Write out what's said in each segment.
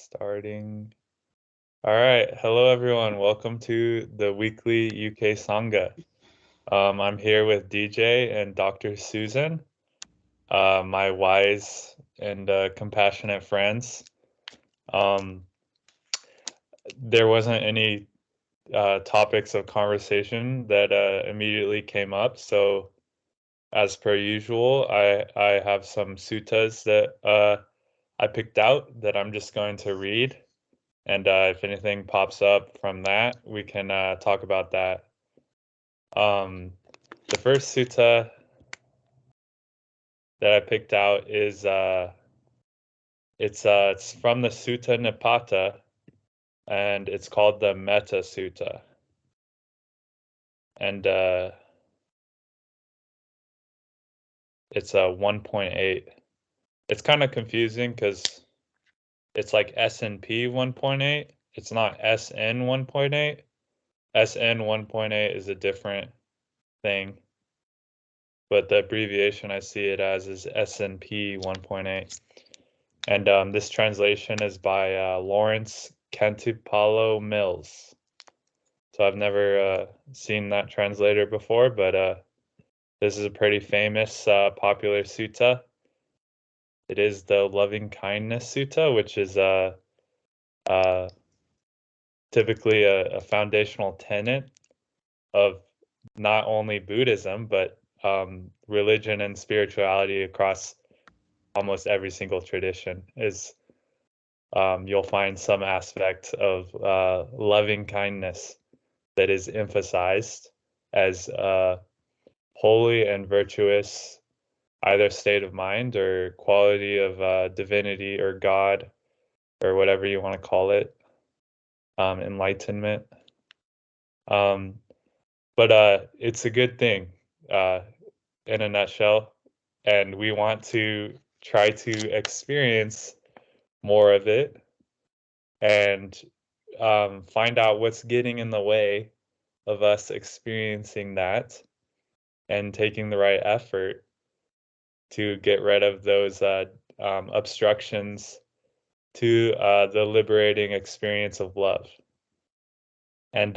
Starting. All right. Hello, everyone. Welcome to the weekly UK Sangha. I'm here with DJ and Dr. Susan, my wise and compassionate friends. Um, there wasn't any topics of conversation that immediately came up. So, as per usual, I have some suttas that I picked out that I'm just going to read. And if anything pops up from that, we can talk about that. The first sutta that I picked out is it's from the Sutta Nipata, and it's called the Metta Sutta. And it's a 1.8. It's kind of confusing because it's like S&P 1.8. It's not SN 1.8. SN 1.8 is a different thing, but the abbreviation I see it as is S&P 1.8. And this translation is by Lawrence Cantipalo Mills. So I've never seen that translator before, but this is a pretty famous, popular sutta. It is the Loving Kindness Sutta, which is typically a foundational tenet of not only Buddhism, but religion and spirituality across almost every single tradition. You'll find some aspect of loving kindness that is emphasized as holy and virtuous, either state of mind or quality of divinity or God or whatever you want to call it, enlightenment. But it's a good thing in a nutshell, and we want to try to experience more of it and find out what's getting in the way of us experiencing that and taking the right effort to get rid of those obstructions to the liberating experience of love. And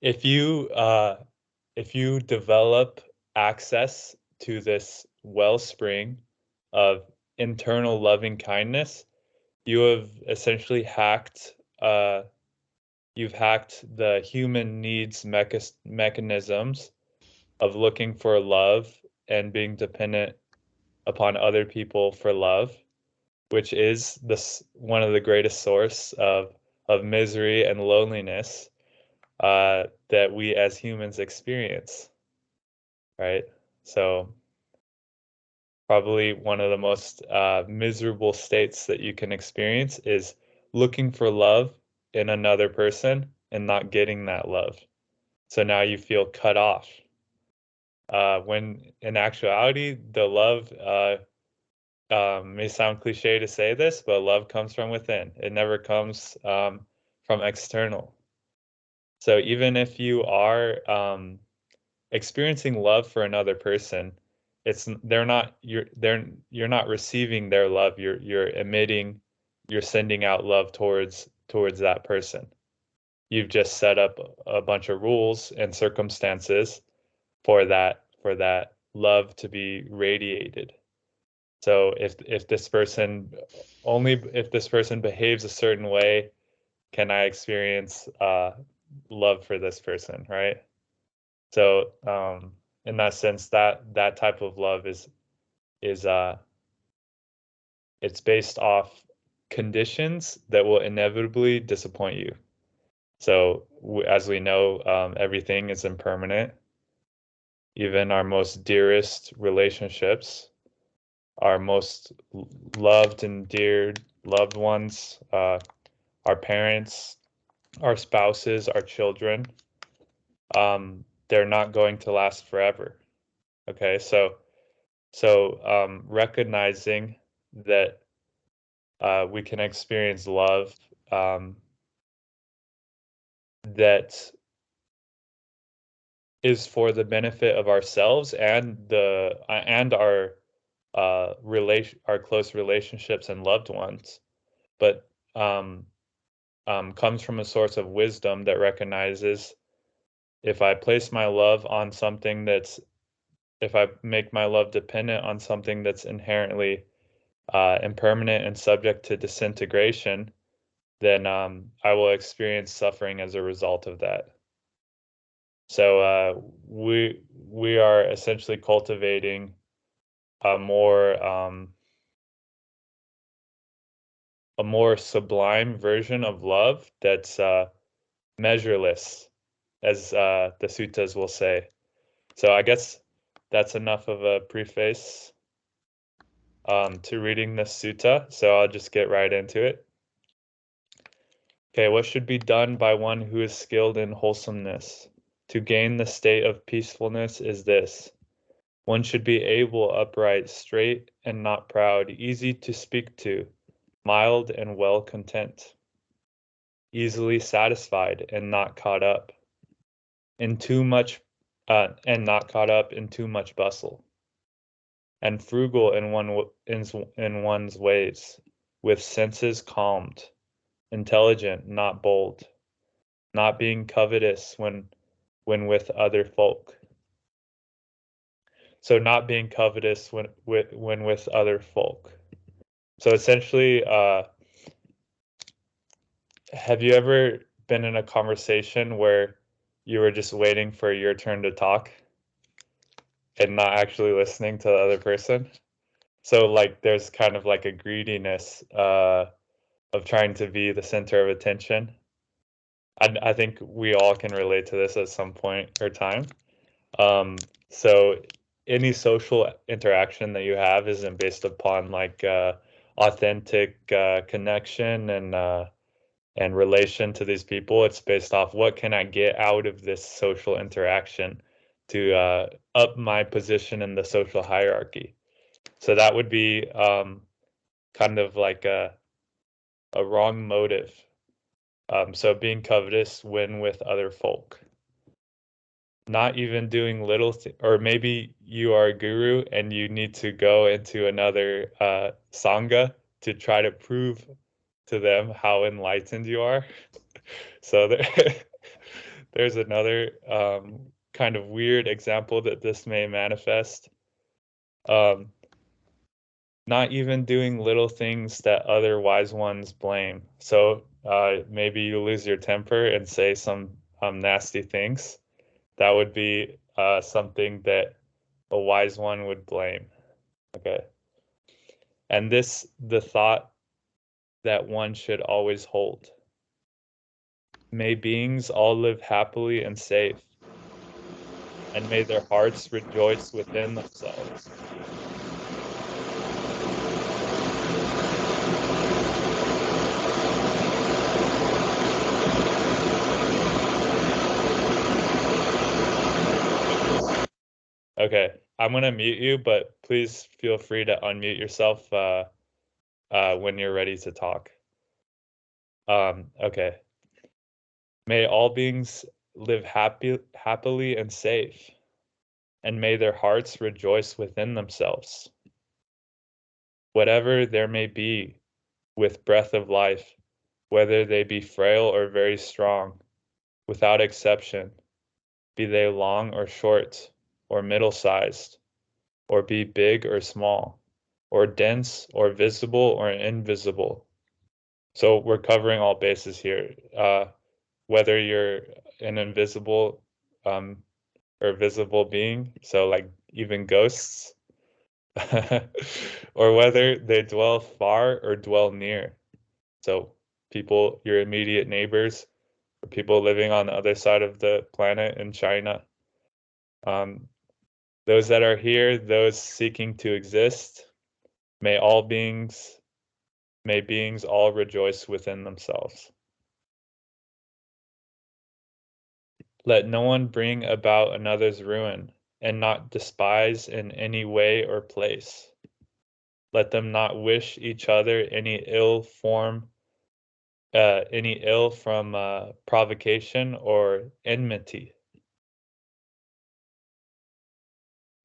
if you develop access to this wellspring of internal loving kindness, you have essentially hacked you've hacked the human needs mechanisms of looking for love and being dependent upon other people for love, which is one of the greatest source of misery and loneliness that we as humans experience, right? So probably one of the most miserable states that you can experience is looking for love in another person and not getting that love. So now you feel cut off. When in actuality, the love may sound cliche to say this, but love comes from within. It never comes from external. So even if you are experiencing love for another person, you're not receiving their love. You're sending out love towards that person. You've just set up a bunch of rules and circumstances for that love to be radiated. So if this person behaves a certain way, can I experience love for this person, right? So in that sense, that type of love is it's based off conditions that will inevitably disappoint you. So as we know, everything is impermanent. Even our most dearest relationships, our most loved and dear loved ones, our parents, our spouses, our children, they're not going to last forever. Okay, so recognizing that we can experience love that is for the benefit of ourselves and our our close relationships and loved ones. but comes from a source of wisdom that recognizes if I place my love on something if I make my love dependent on something that's inherently impermanent and subject to disintegration, then I will experience suffering as a result of that. So we are essentially cultivating a more sublime version of love that's measureless, as the suttas will say. So I guess that's enough of a preface to reading this sutta. So I'll just get right into it. Okay, what should be done by one who is skilled in wholesomeness to gain the state of peacefulness is this. One should be able, upright, straight, and not proud, easy to speak to, mild and well content, easily satisfied and not caught up in too much, and not caught up in too much bustle, and frugal in one's ways, with senses calmed, intelligent, not bold, not being covetous when with other folk. So not being covetous when with other folk. So essentially, have you ever been in a conversation where you were just waiting for your turn to talk and not actually listening to the other person? So like there's kind of like a greediness of trying to be the center of attention. I think we all can relate to this at some point or time. So any social interaction that you have isn't based upon like authentic connection and relation to these people. It's based off what can I get out of this social interaction to up my position in the social hierarchy. So that would be kind of like a wrong motive. So being covetous when with other folk. Not even doing little or maybe you are a guru and you need to go into another Sangha to try to prove to them how enlightened you are. So there's another kind of weird example that this may manifest. Not even doing little things that other wise ones blame. So maybe you lose your temper and say some nasty things. That would be something that a wise one would blame. Okay. And the thought that one should always hold. May beings all live happily and safe, and may their hearts rejoice within themselves. Okay, I'm gonna mute you, but please feel free to unmute yourself when you're ready to talk. Okay. May all beings live happily and safe, and may their hearts rejoice within themselves. Whatever there may be with breath of life, whether they be frail or very strong, without exception, be they long or short, or middle-sized, or be big or small, or dense or visible or invisible. So we're covering all bases here. Whether you're an invisible or visible being, so like even ghosts, or whether they dwell far or dwell near. So people, your immediate neighbors, or people living on the other side of the planet in China. Those that are here, those seeking to exist, may beings all rejoice within themselves. Let no one bring about another's ruin, and not despise in any way or place. Let them not wish each other any ill from provocation or enmity.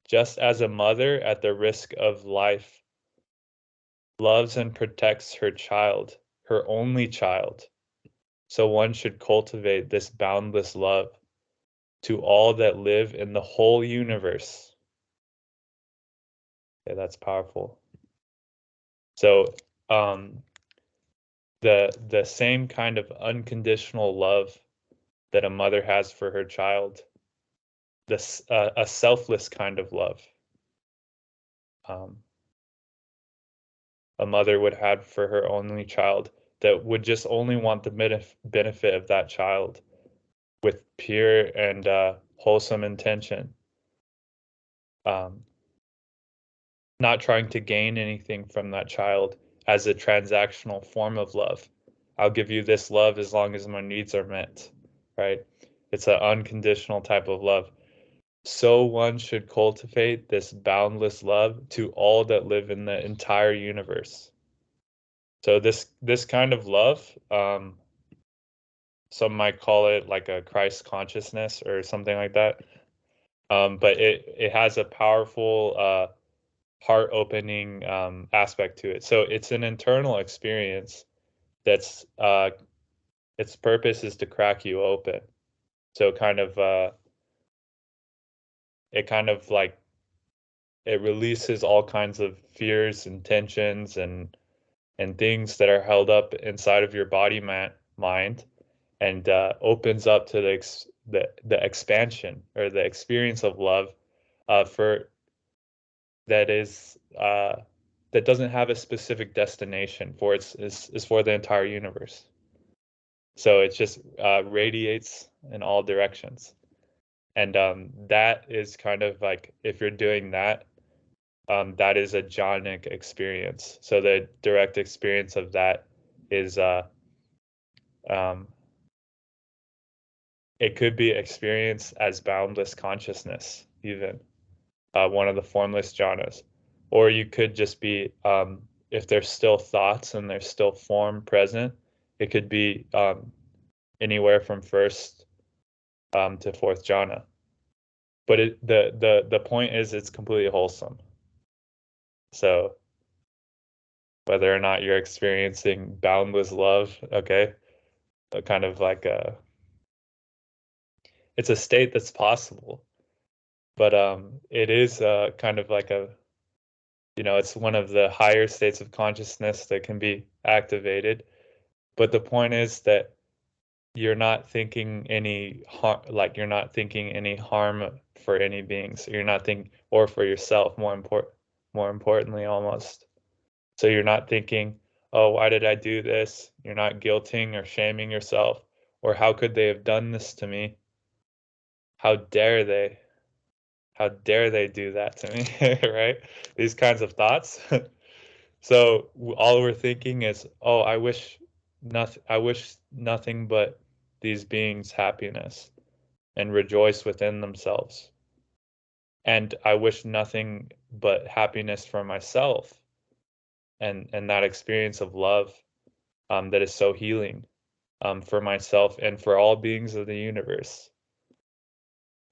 Just as a mother, at the risk of life, loves and protects her child, her only child. So one should cultivate this boundless love to all that live in the whole universe. Yeah, that's powerful. So the same kind of unconditional love that a mother has for her child, this a selfless kind of love, a mother would have for her only child, that would just only want the benefit of that child with pure and wholesome intention, not trying to gain anything from that child as a transactional form of love. I'll give you this love as long as my needs are met, right? It's an unconditional type of love. So one should cultivate this boundless love to all that live in the entire universe. So this kind of love, some might call it like a Christ consciousness or something like that. But it has a powerful heart opening aspect to it. So it's an internal experience that's its purpose is to crack you open. So it kind of like it releases all kinds of fears and tensions and things that are held up inside of your body mind, and opens up to the expansion or the experience of love for that is that doesn't have a specific destination for is for the entire universe. So it just radiates in all directions, and that is kind of like, if you're doing that, that is a jhanic experience. So the direct experience of that is um, it could be experienced as boundless consciousness, even one of the formless jhanas, or you could just be if there's still thoughts and there's still form present, it could be anywhere from first to fourth jhana. But the point is, it's completely wholesome. So whether or not you're experiencing boundless love, okay, kind of like it's a state that's possible, but it is kind of like it's one of the higher states of consciousness that can be activated. But the point is that you're not thinking any harm, like you're not thinking any harm for any beings. You're not thinking, or for yourself, more importantly, almost. So you're not thinking, oh, why did I do this? You're not guilting or shaming yourself, or how could they have done this to me? How dare they? How dare they do that to me? Right? These kinds of thoughts. So all we're thinking is, oh, I wish nothing but these beings happiness and rejoice within themselves. And I wish nothing but happiness for myself and that experience of love that is so healing for myself and for all beings of the universe.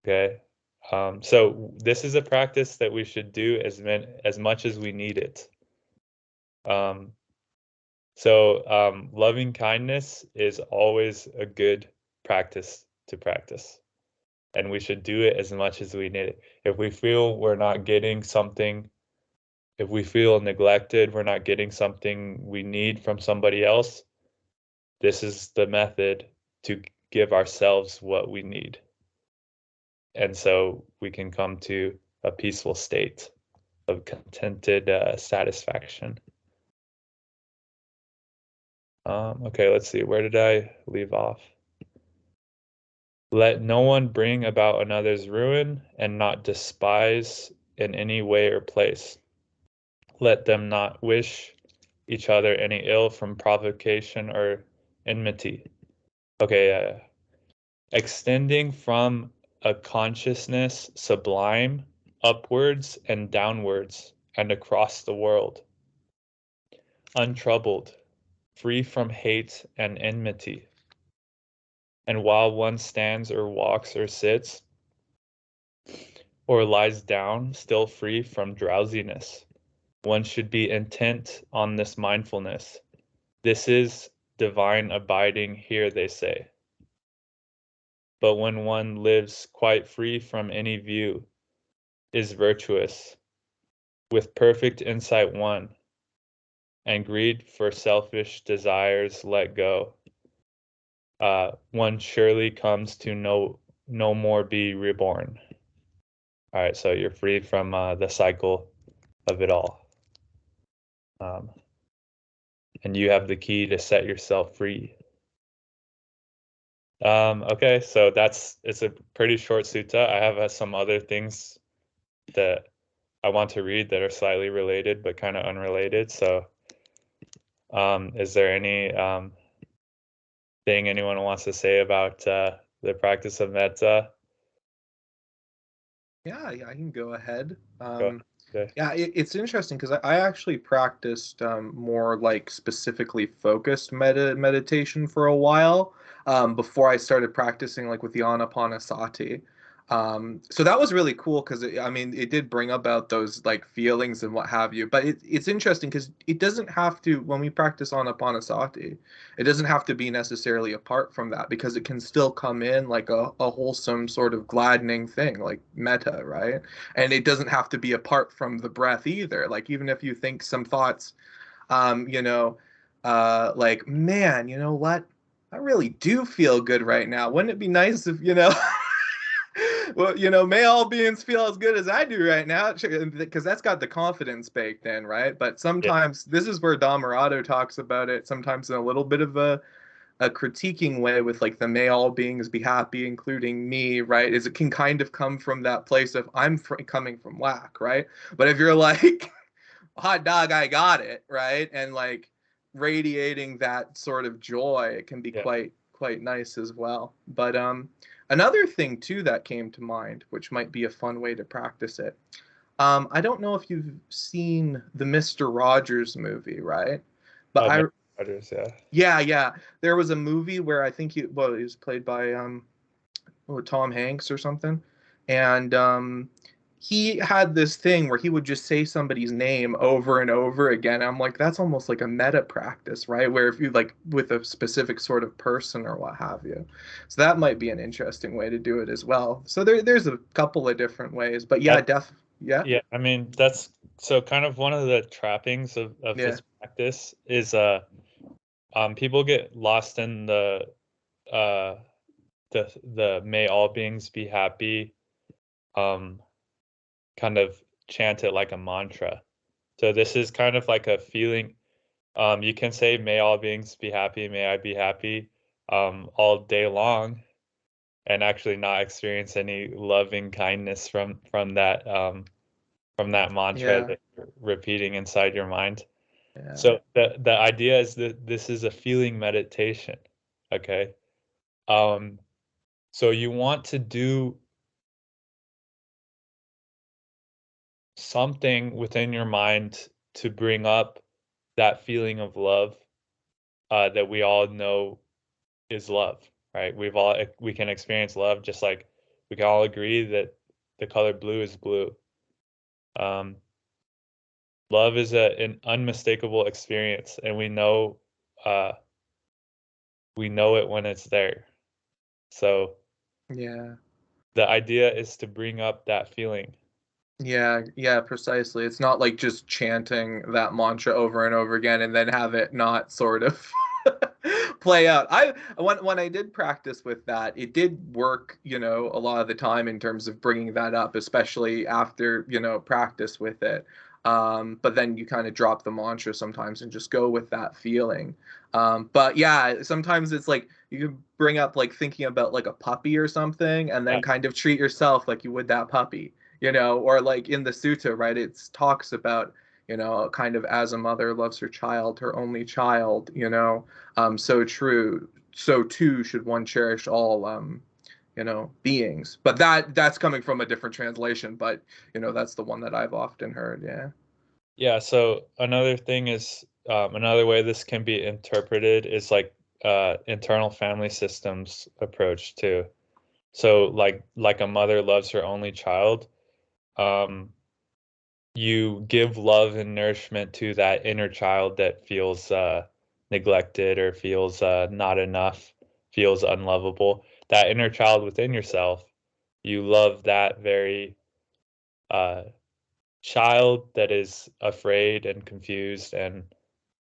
Okay. So this is a practice that we should do as much as we need it. So loving kindness is always a good practice to practice, and we should do it as much as we need it. If we feel we're not getting something, if we feel neglected, we're not getting something we need from somebody else, this is the method to give ourselves what we need. And so we can come to a peaceful state of contented satisfaction. Okay, let's see. Where did I leave off? Let no one bring about another's ruin, and not despise in any way or place. Let them not wish each other any ill from provocation or enmity. Okay, extending from a consciousness sublime upwards and downwards and across the world, untroubled, free from hate and enmity. And while one stands or walks or sits or lies down, still free from drowsiness, one should be intent on this mindfulness. This is divine abiding here, they say. But when one lives quite free from any view, is virtuous, with perfect insight won, and greed for selfish desires let go, one surely comes to no more be reborn. All right, so you're free from the cycle of it all. And you have the key to set yourself free. Okay, so it's a pretty short sutta. I have some other things that I want to read that are slightly related but kind of unrelated. So is there any thing anyone wants to say about the practice of metta? Yeah, I can go ahead. Okay. Yeah, it's interesting because I actually practiced more like specifically focused meditation for a while before I started practicing like with the Anapanasati. So that was really cool because I mean it did bring about those like feelings and what have you. But it's interesting because it doesn't have to when we practice Anapanasati, it doesn't have to be necessarily apart from that because it can still come in like a wholesome sort of gladdening thing like metta, right? And it doesn't have to be apart from the breath either. Like even if you think some thoughts, you know, like man, you know what? I really do feel good right now. Wouldn't it be nice if well, may all beings feel as good as I do right now, because that's got the confidence baked in, right? But Yeah. sometimes this is where Dhammarato talks about it. Sometimes in a little bit of a critiquing way with like the may all beings be happy, including me, right? Is it can kind of come from that place of coming from lack, right? But if you're like, hot dog, I got it, right? And like radiating that sort of joy, it can be Yeah. quite nice as well. But another thing too that came to mind, which might be a fun way to practice it. I don't know if you've seen the Mr. Rogers movie, right? But Oh, Mr. Rogers, yeah. yeah, there was a movie where I think he was played by Tom Hanks or something, and he had this thing where he would just say somebody's name over and over again. I'm like, that's almost like a meta practice, right? Where if you like with a specific sort of person or what have you. So that might be an interesting way to do it as well. So there's a couple of different ways, but yeah, That, yeah, yeah, I mean that's so kind of one of the trappings of yeah, this practice is people get lost in uh the may all beings be happy um kind of chant it like a mantra. So this is kind of like a feeling. You can say may all beings be happy, may I be happy all day long and actually not experience any loving kindness from that mantra yeah, that you're repeating inside your mind. yeah, So the idea is that this is a feeling meditation. Okay. Um, so you want to do something within your mind to bring up that feeling of love that we all know is love, right? We can experience love just like we can all agree that the color blue is blue. Um, love is an unmistakable experience, and uh, we know it when it's there. So yeah. the idea is to bring up that feeling. Yeah, precisely. It's not like just chanting that mantra over and over again and then have it not sort of play out. When I did practice with that, it did work, a lot of the time in terms of bringing that up, especially after, practice with it. But then you kind of drop the mantra sometimes and just go with that feeling. But yeah, sometimes it's like you can bring up like thinking about like a puppy or something and Yeah, then kind of treat yourself like you would that puppy, or like in the sutta, right? It talks about, kind of as a mother loves her child, her only child, so true, so too should one cherish all, beings. But that's coming from a different translation, but that's the one that I've often heard. Yeah. yeah. So another thing is another way this can be interpreted is like internal family systems approach too. So like a mother loves her only child, um, you give love and nourishment to that inner child that feels neglected or feels not enough, feels unlovable. That inner child within yourself, you love that very child that is afraid and confused and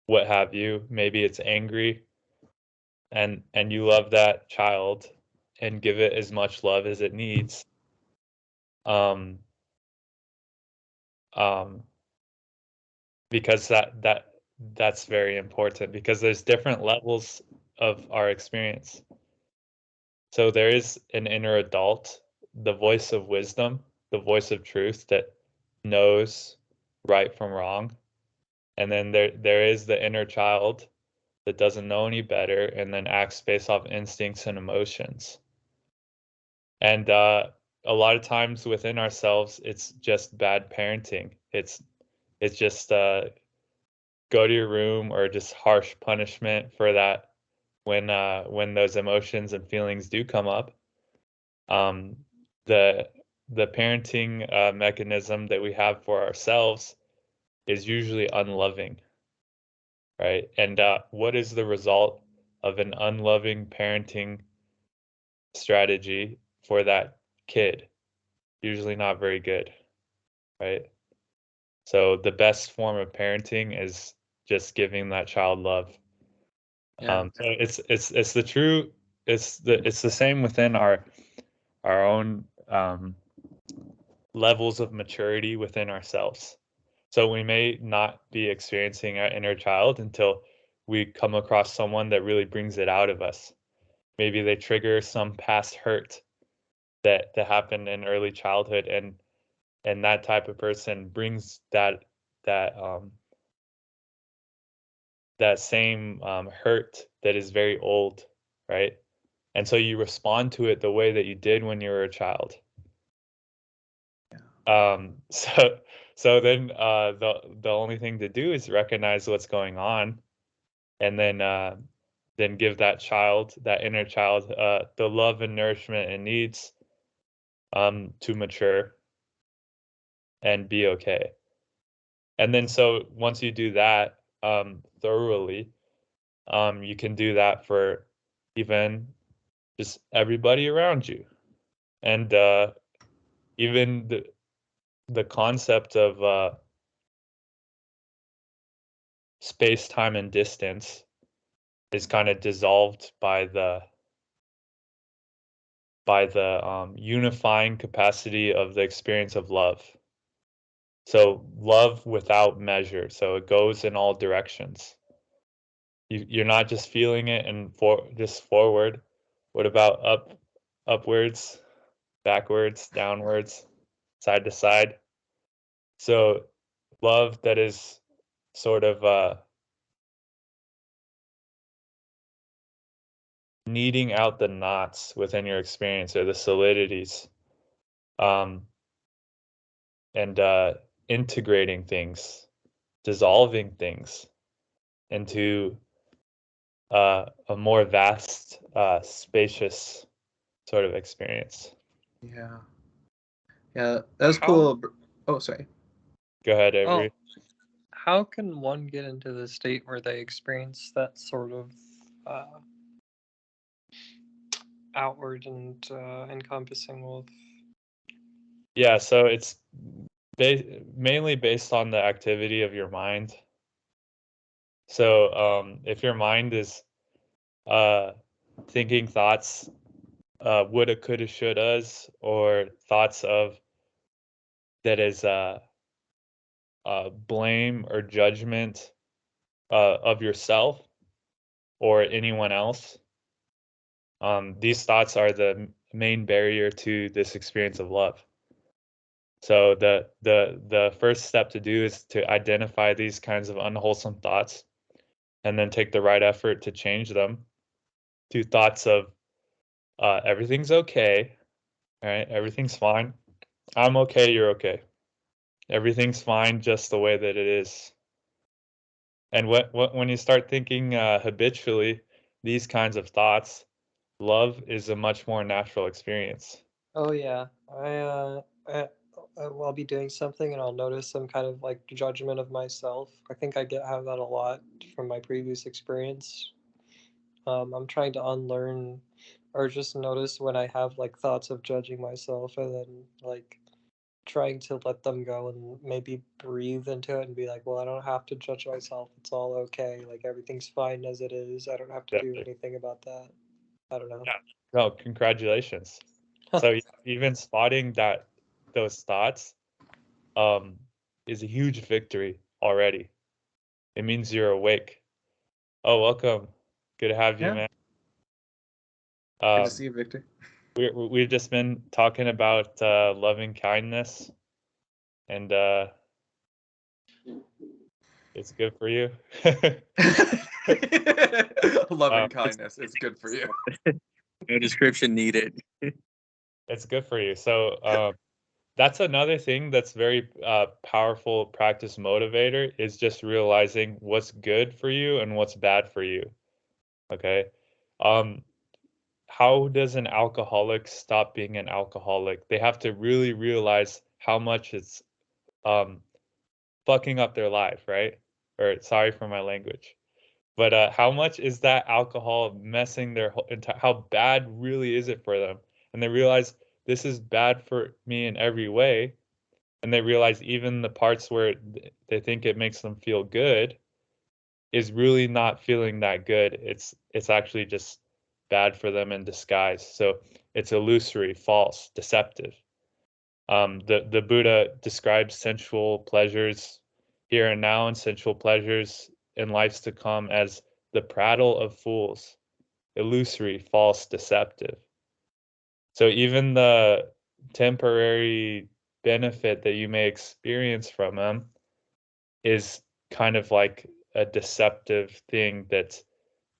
what have you. Maybe it's angry, and you love that child and give it as much love as it needs. Um, um, because that's very important, because there's different levels of our experience. So there is an inner adult, the voice of wisdom, the voice of truth that knows right from wrong. And then there is the inner child that doesn't know any better and then acts based off instincts and emotions. And a lot of times within ourselves, it's just bad parenting. It's just go to your room, or just harsh punishment for that when those emotions and feelings do come up. Um, the the parenting mechanism that we have for ourselves is usually unloving, right? And what is the result of an unloving parenting strategy for that kid? Usually not very good, right? So the best form of parenting is just giving that child love. Yeah. So it's the true it's the same within our own levels of maturity within ourselves. So we may not be experiencing our inner child until we come across someone that really brings it out of us. Maybe they trigger some past hurt that happened in early childhood, and that type of person brings that that same hurt that is very old, right? And so you respond to it the way that you did when you were a child. So then the only thing to do is recognize what's going on, and then give that child, that inner child, the love and nourishment it needs to mature and be okay. And then so once you do that thoroughly, you can do that for even just everybody around you. And even the concept of space, time, and distance is kind of dissolved by the unifying capacity of the experience of love. So love without measure. So it goes in all directions. You're not just feeling it and just forward. What about upwards, backwards, downwards, side to side? So love that is sort of kneading out the knots within your experience, or the solidities, um, and integrating things, dissolving things into a more vast, spacious sort of experience. Yeah. Yeah. That's How cool. Oh, sorry. Go ahead, oh Avery. how can one get into the state where they experience that sort of outward and encompassing love? Yeah, so it's mainly based on the activity of your mind. So if your mind is uh, thinking thoughts, woulda, coulda, shouldas, or thoughts of that is blame or judgment of yourself or anyone else, these thoughts are the main barrier to this experience of love. So the first step to do is to identify these kinds of unwholesome thoughts, and then take the right effort to change them to thoughts of everything's okay, all right, everything's fine, I'm okay, you're okay, everything's fine just the way that it is. And when you start thinking habitually these kinds of thoughts, love is a much more natural experience. Oh yeah, I I'll be doing something and I'll notice some kind of like judgment of myself. I think I have that a lot from my previous experience. I'm trying to unlearn or just notice when I have like thoughts of judging myself, and then like trying to let them go and maybe breathe into it and be like, well, I don't have to judge myself. It's all okay. Like everything's fine as it is. I don't have to do Definitely. anything about that. I don't know. Yeah. No, congratulations. So even spotting those thoughts um is a huge victory already. It means you're awake. Oh, welcome. Good to have you, Yeah. man. Good to see you, Victor. We've just been talking about loving kindness, and it's good for you. Loving kindness is good for you. No description needed. It's good for you. So that's another thing that's very powerful practice motivator is just realizing what's good for you and what's bad for you. Okay. How does an alcoholic stop being an alcoholic? They have to really realize how much it's um, fucking up their life, right? Or sorry for my language, but how much is that alcohol messing their whole entire? How bad really is it for them? And they realize this is bad for me in every way, and they realize even the parts where they think it makes them feel good is really not feeling that good. It's actually just bad for them in disguise. So it's illusory, false, deceptive. The Buddha describes sensual pleasures here and now and sensual pleasures in lives to come as the prattle of fools, illusory, false, deceptive. So even the temporary benefit that you may experience from them is kind of like a deceptive thing that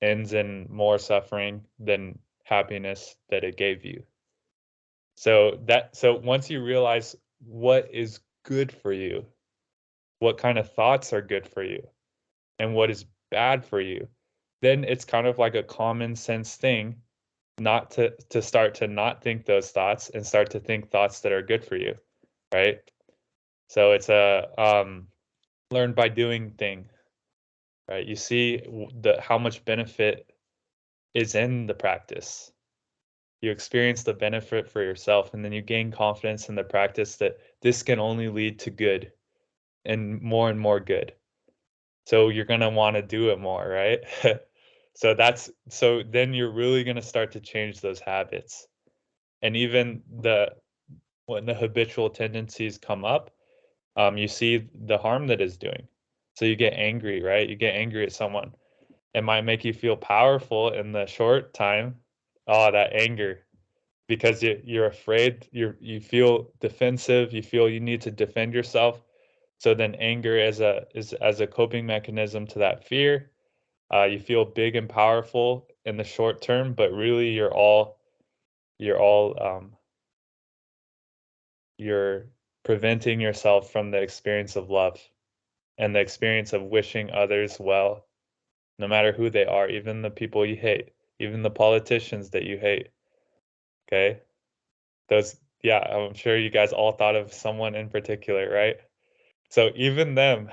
ends in more suffering than happiness that it gave you. So once you realize what is good for you, what kind of thoughts are good for you, and what is bad for you, then it's kind of like a common sense thing not to start to not think those thoughts and start to think thoughts that are good for you, right? So it's a learn by doing thing, right? You see how much benefit is in the practice. You experience the benefit for yourself, and then you gain confidence in the practice that this can only lead to good and more good. So you're going to want to do it more, right? So then you're really going to start to change those habits. And even when the habitual tendencies come up, you see the harm that it's doing. So you get angry, right? You get angry at someone. It might make you feel powerful in the short time. Oh, that anger, because you're afraid, you feel defensive, you feel you need to defend yourself. So then anger is as a coping mechanism to that fear. You feel big and powerful in the short term, but really you're preventing yourself from the experience of love and the experience of wishing others well, no matter who they are, even the people you hate, even the politicians that you hate. Okay? Yeah, I'm sure you guys all thought of someone in particular, right? So even them,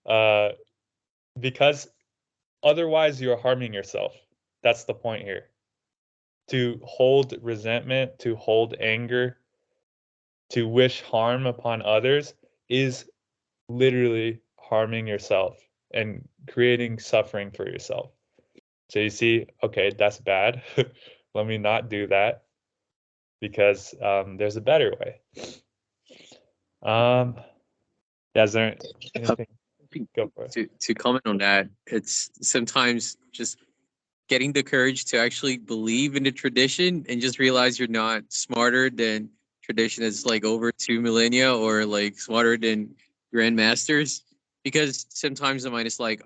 uh, because otherwise you're harming yourself. That's the point here. To hold resentment, to hold anger, to wish harm upon others is literally harming yourself and creating suffering for yourself. So you see, okay, that's bad. Let me not do that because there's a better way. Yeah, is there anything? Go for it. To comment on that, it's sometimes just getting the courage to actually believe in the tradition and just realize you're not smarter than tradition that's like over 2 millennia or like smarter than grandmasters. Because sometimes the mind is like,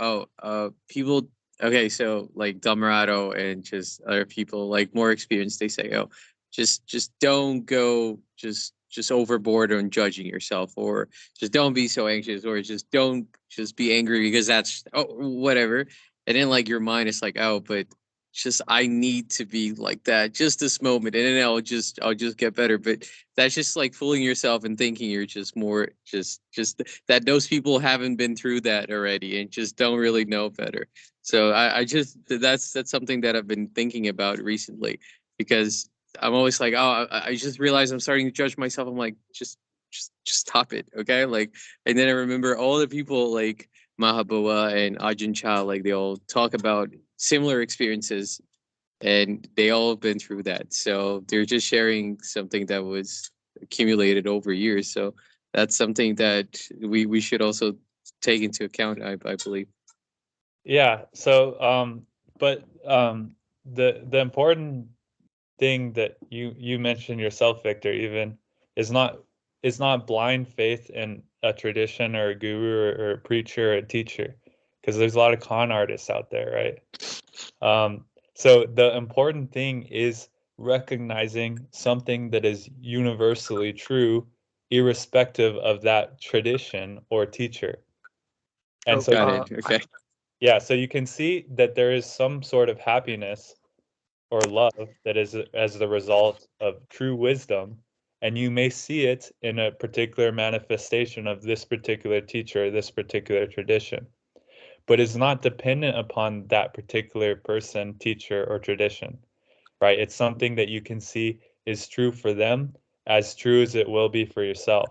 people, okay, so like Dhammarato and just other people like more experienced, they say, oh, just don't go just overboard on judging yourself, or just don't be so anxious, or just don't just be angry because that's whatever. And then like your mind is like, oh, but just I need to be like that just this moment, and then I'll just get better. But that's just like fooling yourself and thinking you're just more just that those people haven't been through that already and just don't really know better. So I just that's something that I've been thinking about recently, because I'm always like, oh, I just realized I'm starting to judge myself. I'm like, just stop it, okay? Like, and then I remember all the people like Mahaboa and Ajahn Chah, like they all talk about similar experiences, and they all have been through that. So they're just sharing something that was accumulated over years. So that's something that we should also take into account, I believe. Yeah. So, the important thing that you mentioned yourself, Victor, even is not blind faith in a tradition or a guru or a preacher or a teacher, because there's a lot of con artists out there, right? So the important thing is recognizing something that is universally true, irrespective of that tradition or teacher. And so, Got it. Okay. yeah, so you can see that there is some sort of happiness or love that is as the result of true wisdom, and you may see it in a particular manifestation of this particular teacher, this particular tradition, but it's not dependent upon that particular person, teacher, or tradition, right? It's something that you can see is true for them, as true as it will be for yourself.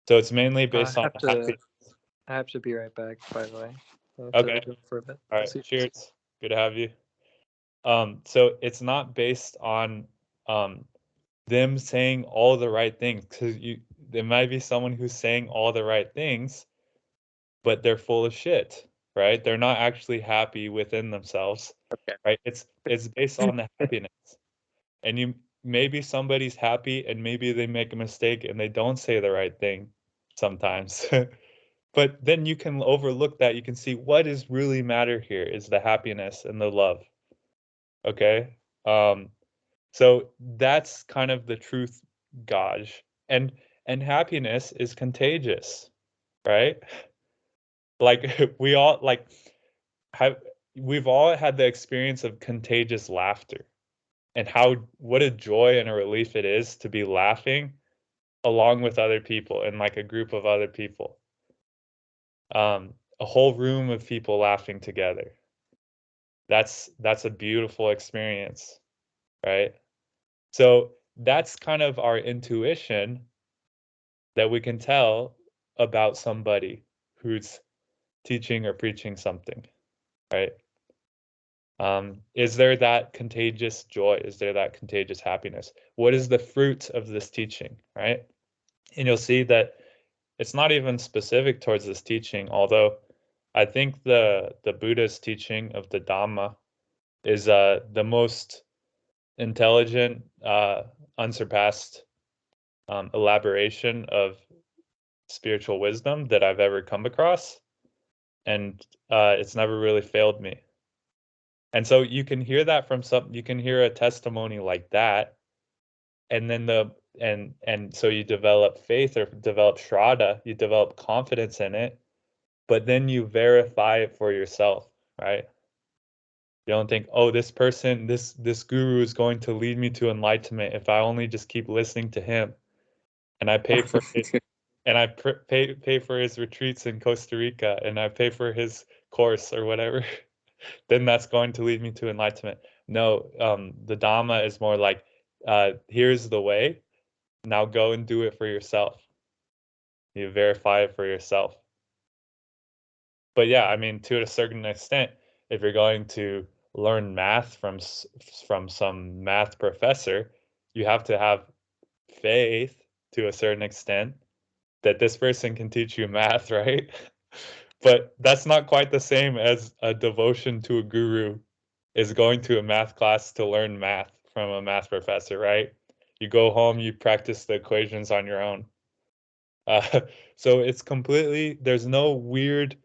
So it's mainly based on happiness. I have to be right back, by the way. I have Okay. to go for a bit. All right. Cheers. Good to have you. So it's not based on them saying all the right things, because there might be someone who's saying all the right things, but they're full of shit, right? They're not actually happy within themselves, Okay. right? It's based on the happiness, and you maybe somebody's happy and maybe they make a mistake and they don't say the right thing sometimes. But then you can overlook that. You can see what is really matter here is the happiness and the love. Okay. So that's kind of the truth, Gaj. And happiness is contagious, right? Like we all like have we've all had the experience of contagious laughter, and how what a joy and a relief it is to be laughing along with other people in like a group of other people. A whole room of people laughing together. That's a beautiful experience, right? So that's kind of our intuition that we can tell about somebody who's teaching or preaching something, right? Is there that contagious joy? Is there that contagious happiness? What is the fruit of this teaching, right? And you'll see that it's not even specific towards this teaching, although I think the Buddha's teaching of the Dhamma is the most intelligent, unsurpassed elaboration of spiritual wisdom that I've ever come across, and it's never really failed me. And so you can hear that from you can hear a testimony like that, and then and so you develop faith or develop shraddha, you develop confidence in it, but then you verify it for yourself, right? You don't think, oh, this person, this guru is going to lead me to enlightenment if I only just keep listening to him, and I pay for it, and I pay for his retreats in Costa Rica, and I pay for his course or whatever. Then that's going to lead me to enlightenment. No, the Dhamma is more like, here's the way. Now go and do it for yourself. You verify it for yourself. But yeah, I mean, to a certain extent, if you're going to learn math from some math professor, you have to have faith to a certain extent that this person can teach you math, right? But that's not quite the same as a devotion to a guru is going to a math class to learn math from a math professor, right? You go home, you practice the equations on your own. So it's completely, there's no weird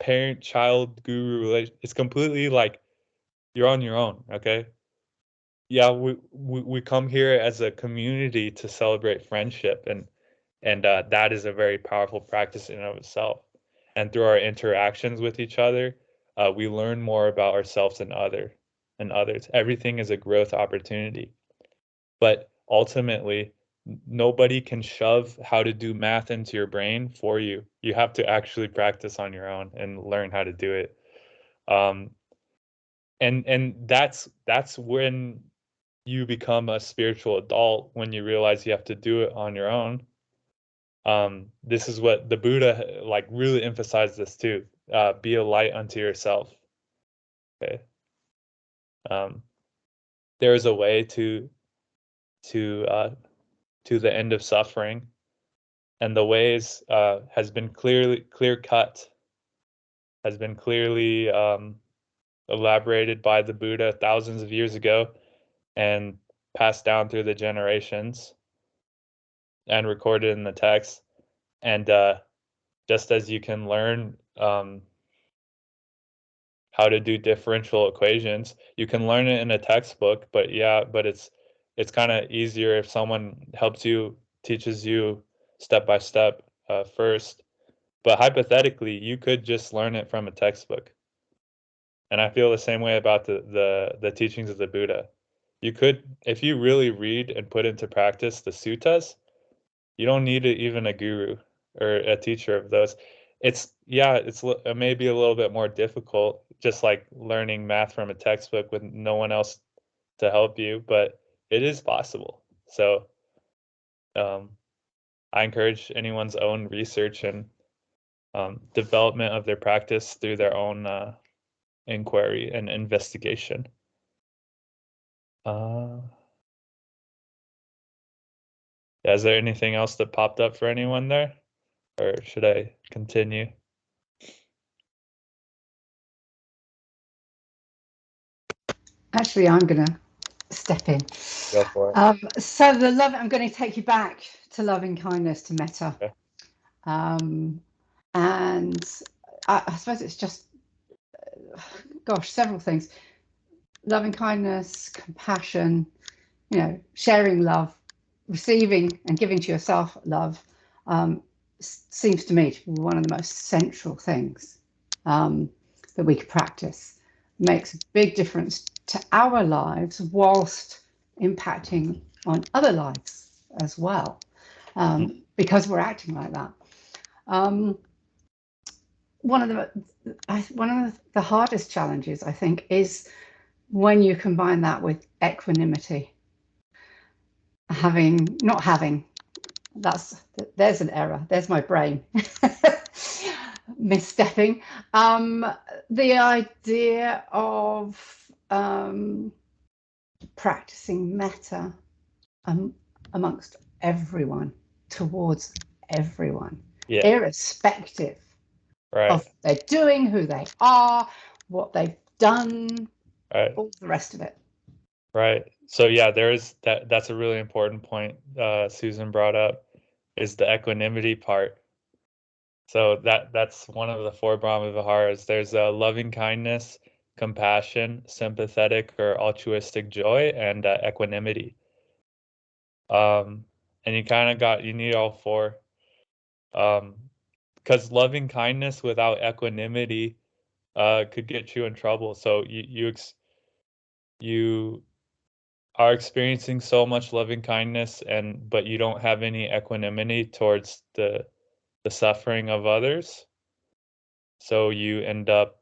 parent-child guru relation. It's completely like you're on your own, okay? Yeah, we come here as a community to celebrate friendship, and that is a very powerful practice in and of itself. And through our interactions with each other, we learn more about ourselves and other. and others. Everything is a growth opportunity. But ultimately, nobody can shove how to do math into your brain for you. You have to actually practice on your own and learn how to do it. And that's when you become a spiritual adult, when you realize you have to do it on your own. This is what the Buddha like really emphasized this too. Be a light unto yourself. Okay. There is a way to the end of suffering, and the ways has been clear cut, has been clearly elaborated by the Buddha thousands of years ago, and passed down through the generations, and recorded in the text. And just as you can learn how to do differential equations, you can learn it in a textbook, but it's kind of easier if someone helps you, teaches you step by step first. But hypothetically, you could just learn it from a textbook. And I feel the same way about the teachings of the Buddha. You could, if you really read and put into practice the suttas, you don't need even a guru or a teacher of those. It's it may be a little bit more difficult, just like learning math from a textbook with no one else to help you, but it is possible. So I encourage anyone's own research and development of their practice through their own inquiry and investigation. Is there anything else that popped up for anyone there, or should I continue? Actually, I'm going to step in. Go for it. So I'm going to take you back to loving kindness, to metta. Okay. And I suppose it's just, several things. Loving kindness, compassion, sharing love, receiving and giving to yourself love, seems to me to be one of the most central things that we could practice. Makes a big difference to our lives whilst impacting on other lives as well, because we're acting like that. One of the hardest challenges, I think, is when you combine that with equanimity. There's an error. There's my brain misstepping. The idea of practicing metta amongst everyone, towards everyone, irrespective of what they're doing, who they are, what they've done, all the rest of it. Right. So yeah, that's a really important point Susan brought up, is the equanimity part. So that's one of the four Brahma Viharas. There's loving kindness, compassion, sympathetic or altruistic joy, and equanimity. And you need all four. Because loving kindness without equanimity could get you in trouble. So you are experiencing so much loving kindness, but you don't have any equanimity towards the suffering of others. So you end up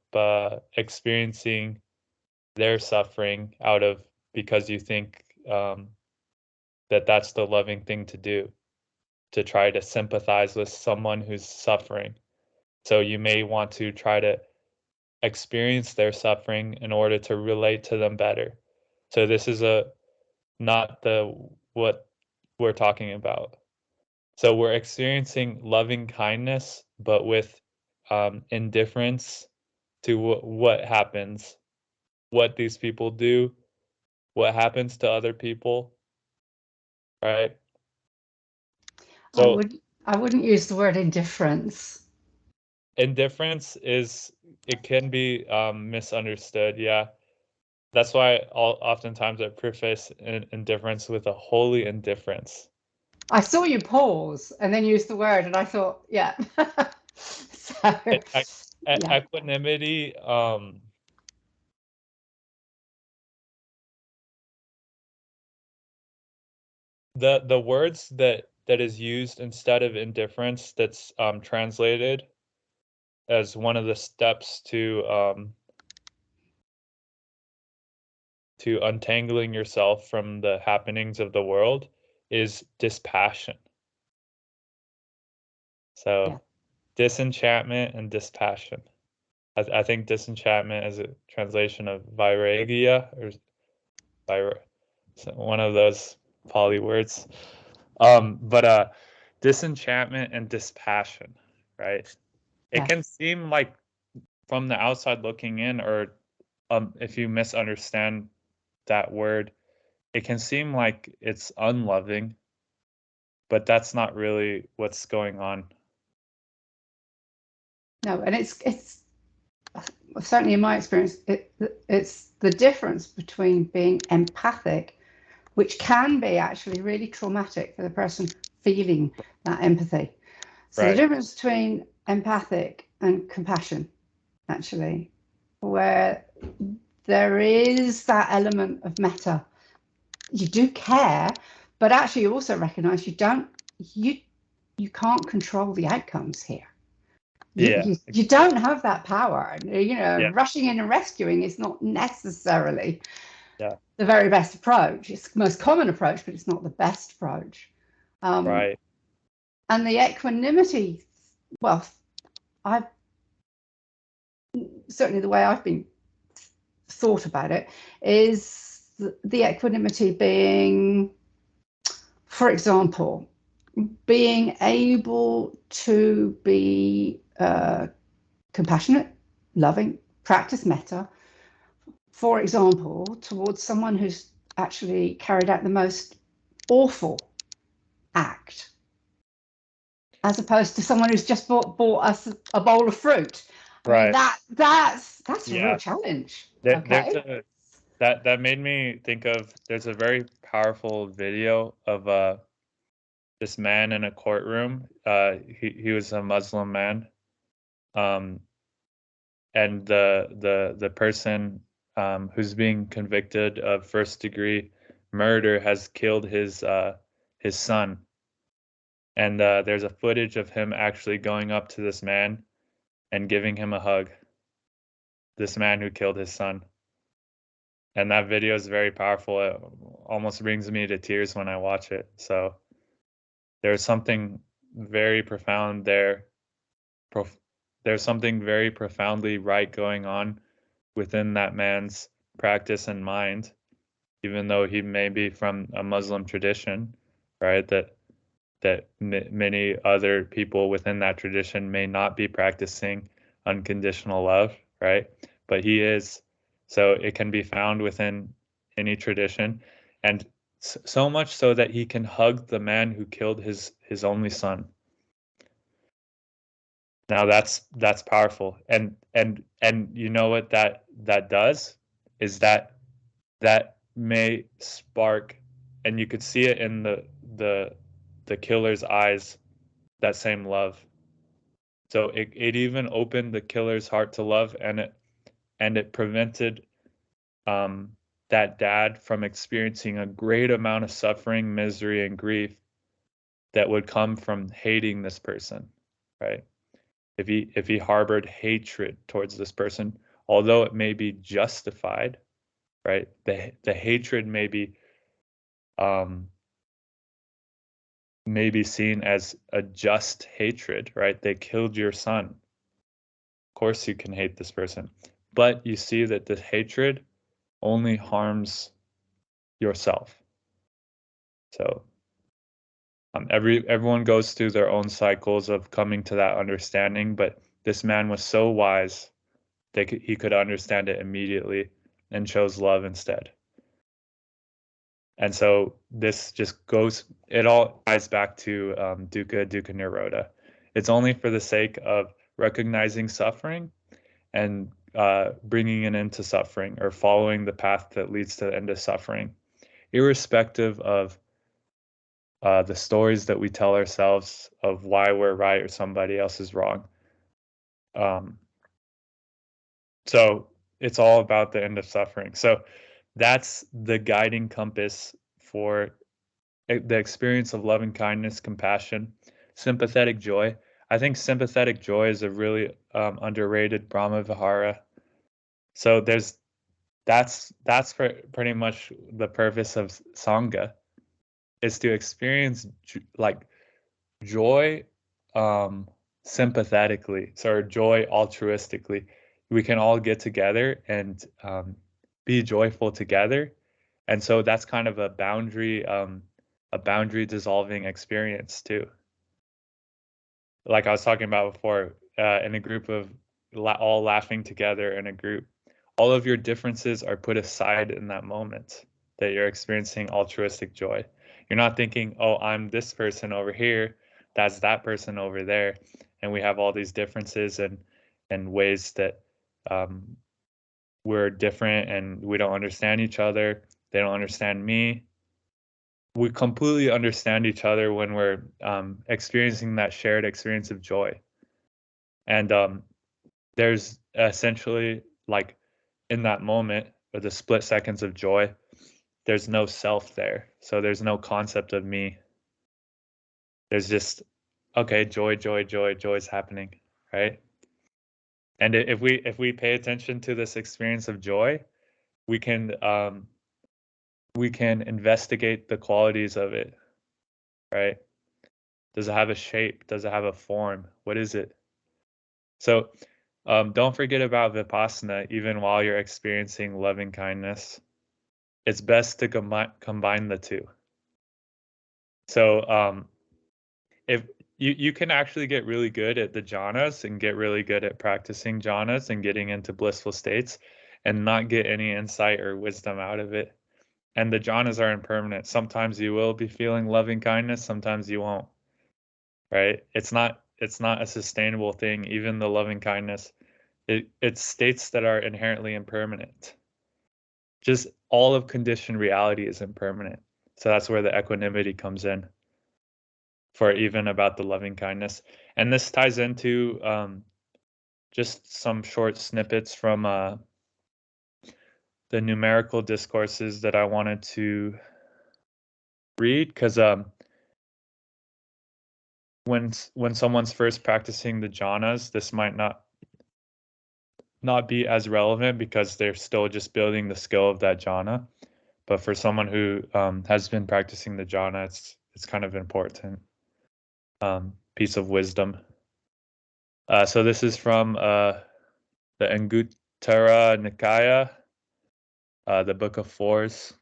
experiencing their suffering because you think that's the loving thing to do, to try to sympathize with someone who's suffering. So you may want to try to experience their suffering in order to relate to them better. So this is not what we're talking about. So we're experiencing loving kindness, but with indifference to what happens, what these people do, what happens to other people, right? So I wouldn't use the word indifference. Indifference can be misunderstood. Yeah, that's why oftentimes I preface indifference with a holy indifference. I saw you pause and then use the word, and I thought, yeah. So, equanimity the words that is used instead of indifference, that's translated as one of the steps to untangling yourself from the happenings of the world, is dispassion. So Yeah. disenchantment and dispassion. I think disenchantment is a translation of vairagya, or one of those Pali words. But disenchantment and dispassion, right? It Yes. can seem like, from the outside looking in, or if you misunderstand that word, it can seem like it's unloving, but that's not really what's going on. No, and it's certainly in my experience, it's the difference between being empathic, which can be actually really traumatic for the person feeling that empathy. So Right. the difference between empathic and compassion, actually, where there is that element of metta. You do care, but actually you also recognize you can't control the outcomes here. You don't have that power. Yeah. Rushing in and rescuing is not necessarily Yeah. the very best approach. It's the most common approach, but it's not the best approach. Right. And the equanimity, well, I've certainly, the way I've been thought about it is the equanimity being, for example, being able to be compassionate, loving, practice metta, for example, towards someone who's actually carried out the most awful act, as opposed to someone who's just bought us a bowl of fruit. I mean, Right. that's a Yeah. real challenge. There's that made me think of, there's a very powerful video of this man in a courtroom. He was a Muslim man. And the person who's being convicted of first-degree murder has killed his son. And there's a footage of him actually going up to this man and giving him a hug. This man who killed his son. And that video is very powerful. It almost brings me to tears when I watch it. So there's something very profound there. There's something very profoundly right going on within that man's practice and mind, even though he may be from a Muslim tradition, right? That many other people within that tradition may not be practicing unconditional love, right? But he is. So it can be found within any tradition, and so much so that he can hug the man who killed his only son. Now that's powerful, and you know what that does is that may spark, and you could see it in the killer's eyes, that same love. So it even opened the killer's heart to love, and it prevented that dad from experiencing a great amount of suffering, misery, and grief that would come from hating this person, right? If he harbored hatred towards this person, although it may be justified, right? The hatred may be seen as a just hatred, right? They killed your son. Of course you can hate this person. But you see that this hatred only harms yourself. So everyone goes through their own cycles of coming to that understanding, but this man was so wise that he could understand it immediately and chose love instead. And so this just goes, it all ties back to dukkha nirodha. It's only for the sake of recognizing suffering and bringing an end to suffering, or following the path that leads to the end of suffering, irrespective of the stories that we tell ourselves of why we're right or somebody else is wrong. So it's all about the end of suffering. So that's the guiding compass for the experience of loving kindness, compassion, sympathetic joy. I think sympathetic joy is a really underrated Brahma Vihara. So that's pretty much the purpose of Sangha, is to experience like joy sympathetically, so joy altruistically. We can all get together and be joyful together, and so that's kind of a boundary dissolving experience too. Like I was talking about before, in a group of all laughing together in a group, all of your differences are put aside in that moment that you're experiencing altruistic joy. You're not thinking, oh, I'm this person over here, that's that person over there, and we have all these differences and ways that we're different and we don't understand each other. They don't understand me. We completely understand each other when we're experiencing that shared experience of joy. And there's essentially, like, in that moment, or the split seconds of joy, there's no self there. So there's no concept of me. There's just, okay, joy is happening, right? And if we pay attention to this experience of joy, we can investigate the qualities of it, right? Does it have a shape? Does it have a form? What is it? So don't forget about Vipassana even while you're experiencing loving kindness. It's best to combine the two. So if you can actually get really good at the jhanas and get really good at practicing jhanas and getting into blissful states and not get any insight or wisdom out of it. And the jhanas are impermanent. Sometimes you will be feeling loving kindness, sometimes you won't. Right? It's not a sustainable thing. Even the loving kindness, it's states that are inherently impermanent. Just all of conditioned reality is impermanent. So that's where the equanimity comes in for even about the loving kindness. And this ties into just some short snippets from the numerical discourses that I wanted to read, because when someone's first practicing the jhanas, this might not be as relevant because they're still just building the skill of that jhana. But for someone who has been practicing the jhana, it's kind of important piece of wisdom. So this is from the Anguttara Nikaya, the Book of Fours,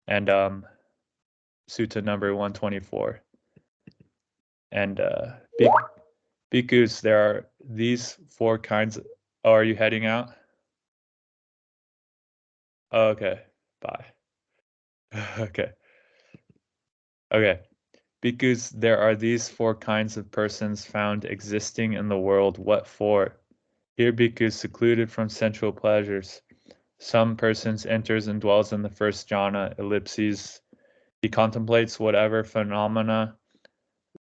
and Sutta number 124. And bhikkhus, there are these four kinds. Oh, are you heading out? Oh, okay, bye. Okay. Bhikkhus, there are these four kinds of persons found existing in the world. What for? Here, bhikkhus secluded from sensual pleasures. Some persons enters and dwells in the first jhana, ellipses. He contemplates whatever phenomena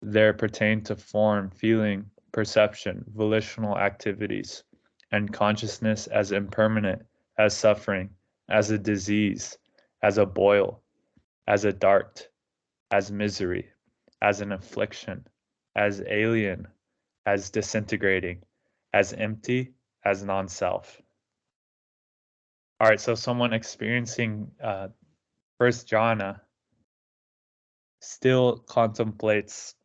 there pertain to form, feeling, perception, volitional activities, and consciousness as impermanent, as suffering, as a disease, as a boil, as a dart, as misery, as an affliction, as alien, as disintegrating, as empty, as non-self. All right, so someone experiencing first jhana still contemplates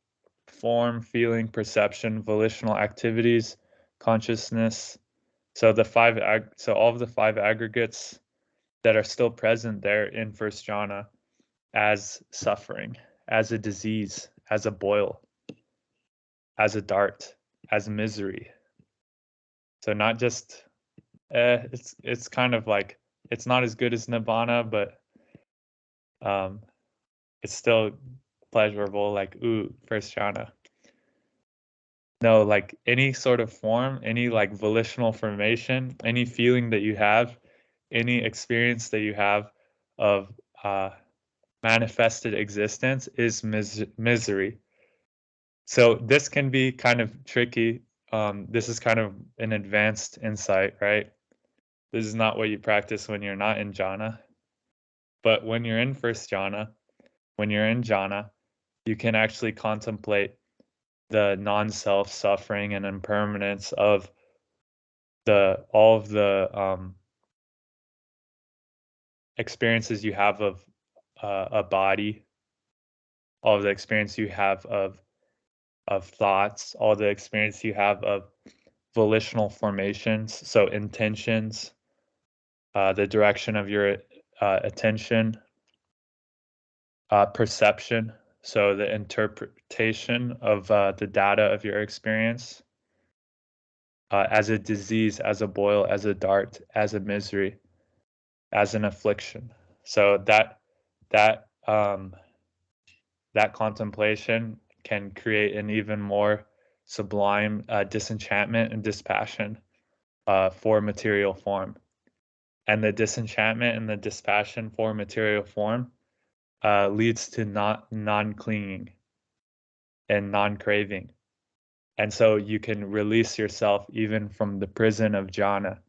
form, feeling, perception, volitional activities, consciousness. So all of the five aggregates that are still present there in first jhana as suffering, as a disease, as a boil, as a dart, as misery. So not just it's kind of like, it's not as good as nibbana, but it's still pleasurable, like, ooh, first jhana. No, like any sort of form, any like volitional formation, any feeling that you have, any experience that you have of manifested existence is misery. So this can be kind of tricky. This is kind of an advanced insight, right? This is not what you practice when you're not in jhana. But when you're in first jhana, when you're in jhana, you can actually contemplate the non-self suffering and impermanence of all of the experiences you have of a body, all of the experience you have of thoughts, all the experience you have of volitional formations, so intentions, the direction of your attention, perception, so the interpretation of the data of your experience, as a disease, as a boil, as a dart, as a misery, as an affliction. So that contemplation can create an even more sublime disenchantment and dispassion for material form. And the disenchantment and the dispassion for material form leads to non-clinging and non-craving. And so you can release yourself even from the prison of jhana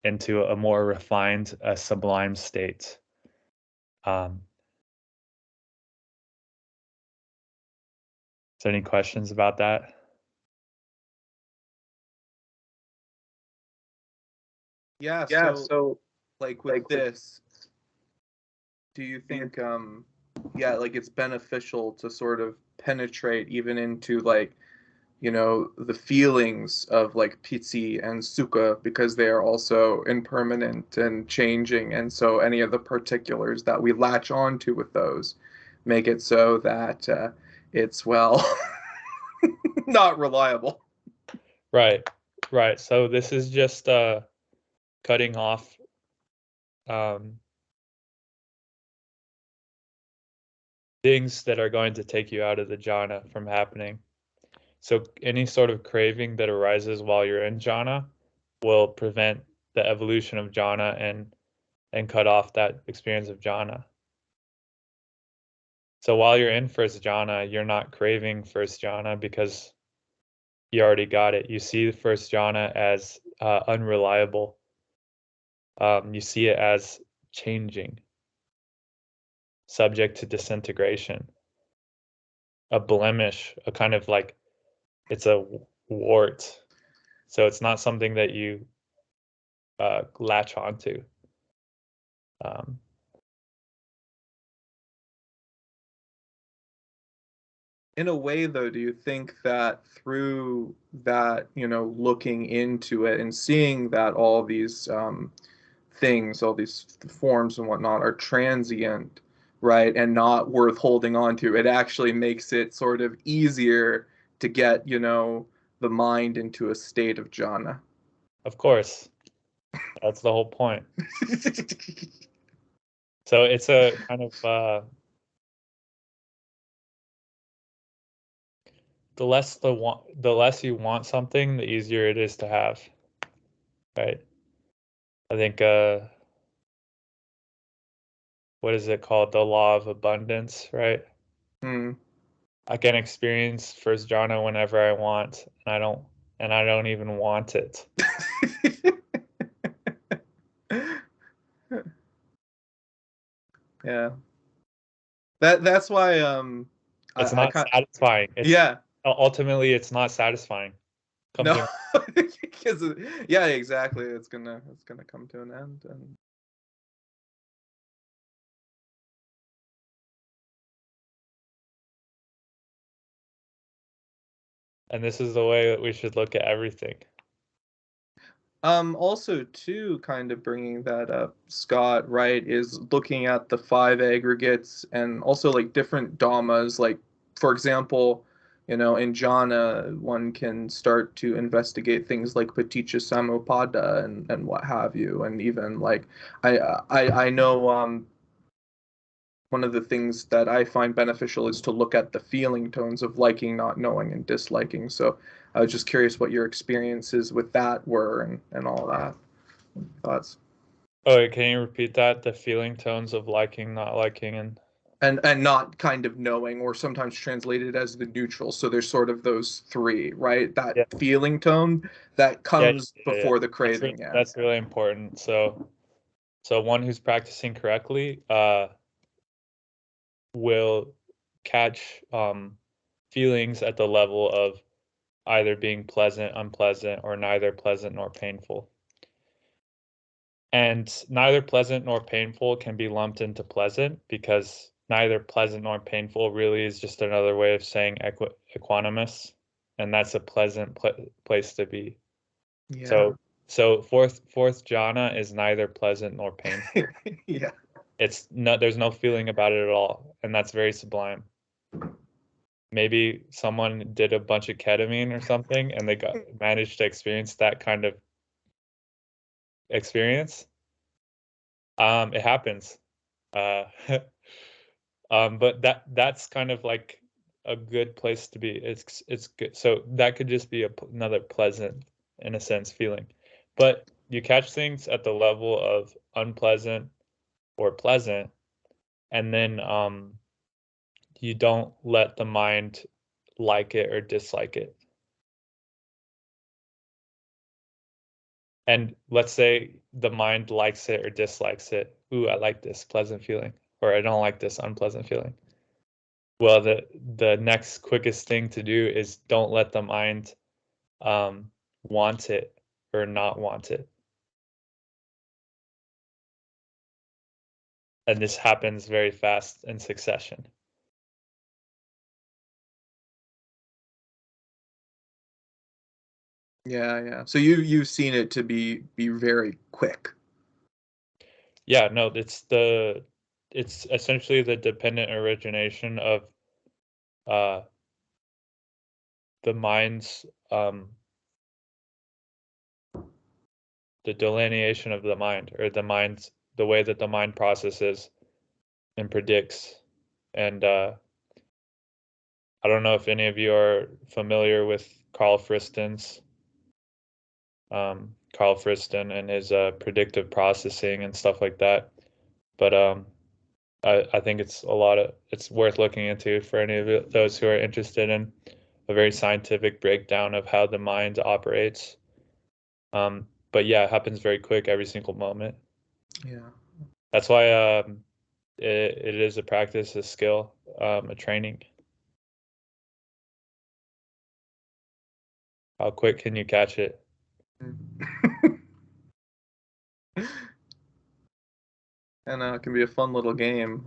into a more refined, sublime state. Is there any questions about that? Yeah, so like with this, do you think yeah, like it's beneficial to sort of penetrate even into like, you know, the feelings of like piti and sukha, because they are also impermanent and changing, and so any of the particulars that we latch onto with those make it so that it's, well, not reliable. Right. So this is just cutting off things that are going to take you out of the jhana from happening. So any sort of craving that arises while you're in jhana will prevent the evolution of jhana and cut off that experience of jhana. So while you're in first jhana, you're not craving first jhana because you already got it. You see the first jhana as unreliable. You see it as changing, subject to disintegration, a blemish, a kind of like it's a wart. So it's not something that you latch onto. In a way, though, do you think that through that, you know, looking into it and seeing that all these things, all these forms and whatnot are transient, right, and not worth holding on to, it actually makes it sort of easier to get, you know, the mind into a state of jhana? Of course. That's the whole point. So it's a kind of the less you want something, the easier it is to have. Right? I think what is it called? The law of abundance, right? I can experience first jhana whenever I want, and I don't even want it. Yeah. That's why It's not satisfying. Yeah. Ultimately it's not satisfying. No. Because yeah, exactly. It's gonna come to an end. And this is the way that we should look at everything. Also too, kind of bringing that up, Scott, right, is looking at the five aggregates and also like different dhammas. Like, for example, you know, in jhana, one can start to investigate things like paticca samuppada and what have you, and even like I know one of the things that I find beneficial is to look at the feeling tones of liking, not knowing, and disliking. So I was just curious what your experiences with that were and all that. Thoughts? Oh, can you repeat that? The feeling tones of liking, not liking, and not kind of knowing, or sometimes translated as the neutral. So there's sort of those three, right? That feeling tone that comes before the craving. That's really important. So one who's practicing correctly, will catch feelings at the level of either being pleasant, unpleasant, or neither pleasant nor painful. And neither pleasant nor painful can be lumped into pleasant, because neither pleasant nor painful really is just another way of saying equanimous, and that's a pleasant place to be. Yeah. So fourth jhana is neither pleasant nor painful. Yeah. There's no feeling about it at all, and that's very sublime. Maybe someone did a bunch of ketamine or something and they managed to experience that kind of experience. It happens. But that's kind of like a good place to be. It's good. So that could just be another pleasant, in a sense, feeling. But you catch things at the level of unpleasant or pleasant, and then you don't let the mind like it or dislike it. And let's say the mind likes it or dislikes it. Ooh, I like this pleasant feeling, or I don't like this unpleasant feeling. Well, the next quickest thing to do is don't let the mind want it or not want it. And this happens very fast in succession. Yeah. So you've seen it to be very quick. Yeah, no, it's essentially the dependent origination of the mind's the delineation of the mind, or the way that the mind processes and predicts. And I don't know if any of you are familiar with Carl Friston's and his predictive processing and stuff like that. But I think it's worth looking into for any of those who are interested in a very scientific breakdown of how the mind operates. But yeah, it happens very quick every single moment. Yeah. That's why it is a practice, a skill, a training. How quick can you catch it? And it can be a fun little game.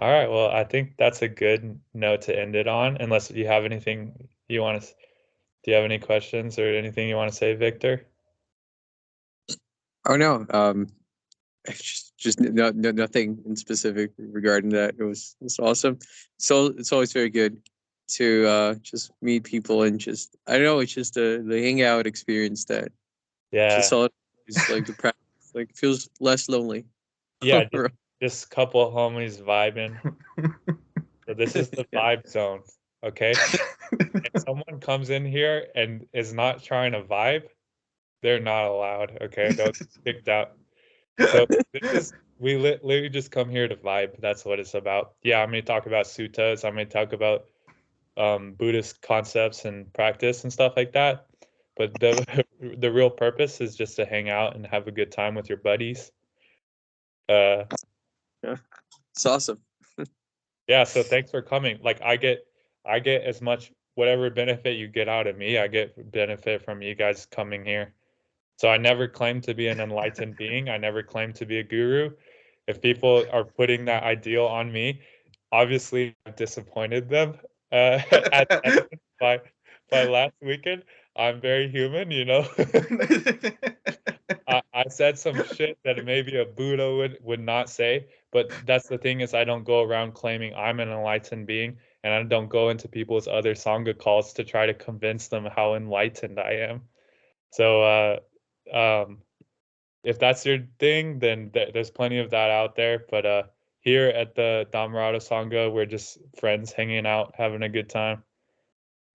All right, well, I think that's a good note to end it on, unless you have anything you want to, do you have any questions or anything you want to say, Victor? Oh no, just nothing in specific regarding that. It's awesome. So it's always very good to just meet people and just, I don't know, it's just the hangout experience that just Yeah. all it's like the practice, like it feels less lonely. Yeah, just a couple of homies vibing. So this is the vibe zone, okay? If someone comes in here and is not trying to vibe, they're not allowed, okay? They'll get kicked out. So we literally just come here to vibe. That's what it's about. Yeah, I'm going to talk about suttas. I'm going to talk about Buddhist concepts and practice and stuff like that. But the real purpose is just to hang out and have a good time with your buddies. Yeah. It's awesome. Yeah, so thanks for coming. Like I get as much whatever benefit you get out of me, I get benefit from you guys coming here. So I never claim to be an enlightened being. I never claim to be a guru. If people are putting that ideal on me, obviously I've disappointed them. By last weekend, I'm very human, you know. I said some shit that maybe a Buddha would not say, but that's the thing, is I don't go around claiming I'm an enlightened being, and I don't go into people's other Sangha calls to try to convince them how enlightened I am. So if that's your thing, then there's plenty of that out there. But here at the Dhammarato Sangha, we're just friends hanging out, having a good time.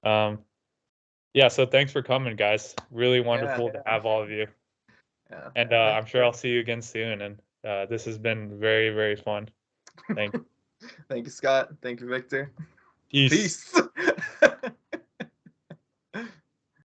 Yeah, so thanks for coming, guys. Really wonderful to have all of you. Yeah. And I'm sure I'll see you again soon. And this has been very, very fun. Thank you. Thank you, Scott. Thank you, Victor. Peace. Peace.